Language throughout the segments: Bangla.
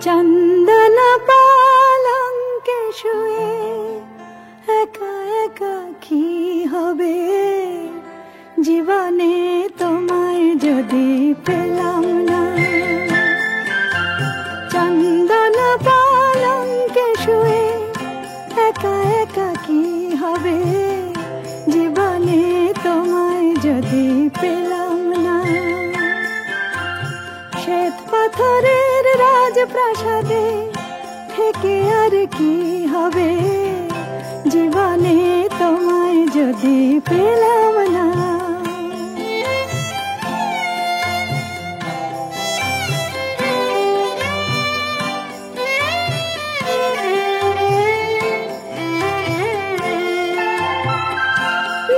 চন্দন পালঙ্কে শুয়ে একা একা কি হবে, জীবনে তোমায় যদি পেলাম না। চন্দন পালঙ্কে শুয়ে একা একা কি হবে, জীবনে তোমায় যদি পেলাম না। শ্বেত পাথরের রাজপ্রাসাদে থেকে আর কি হবে, জীবনে তোমায় যদি পেলাম না।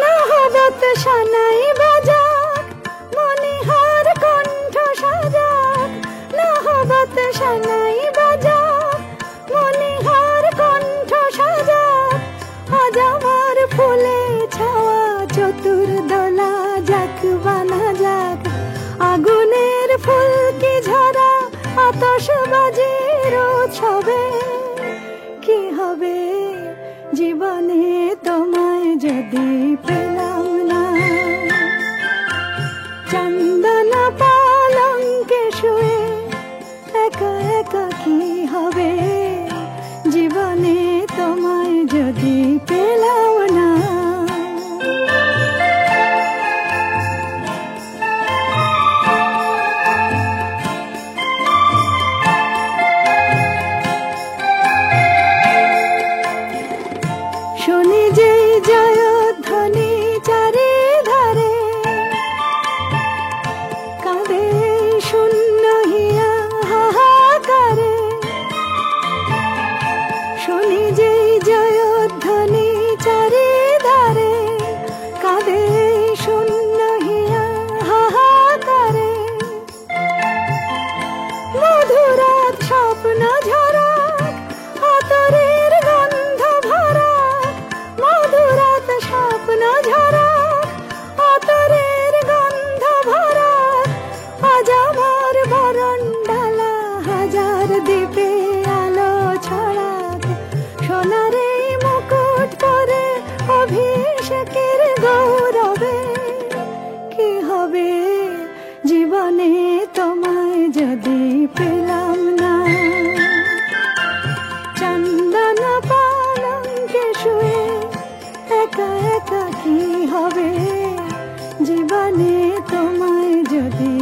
নহবত সানাই বাজাক, মনিহার কণ্ঠ সাজাক। নহবত সানাই বাজাক, মনিহার কণ্ঠ সাজাক। আজ আমার ফুলে ছাওয়া চতুর্দোলা যাক বানা যাক। আগুনের ফুলকি ঝরা আতশবাজির উৎসবে কি হবে, জীবনে তোমায় যদি পেলাম না। চন্দন পালঙ্কে শুয়ে একা একা কি হবে, জীবনে তোমায় যদি পেলাম না। শুনি যে জয়ধ্বনি চারিধারে, কাঁদে শূন্য হিয়া হাহাকারে। শুনি যে জয়ধ্বনি চারিধারে, কাঁদে শূন্য হিয়া হাহাকারে। মধুরাত স্বপ্ন ঝরা আতরের গন্ধ ভরা, মধুরাত স্বপ্ন ঝরা আতরের গন্ধ ভরা। আজ আমার বরণ ডালা হাজার দ্বীপে আলো ছড়াক। সোনারে মুকুট পরে অভিষেকের গৌরবে কি হবে, জীবনে তোমায় যদি পেলাম না। চন্দন পালঙ্কে শুয়ে একা একা কি হবে, জীবনে তোমায় যদি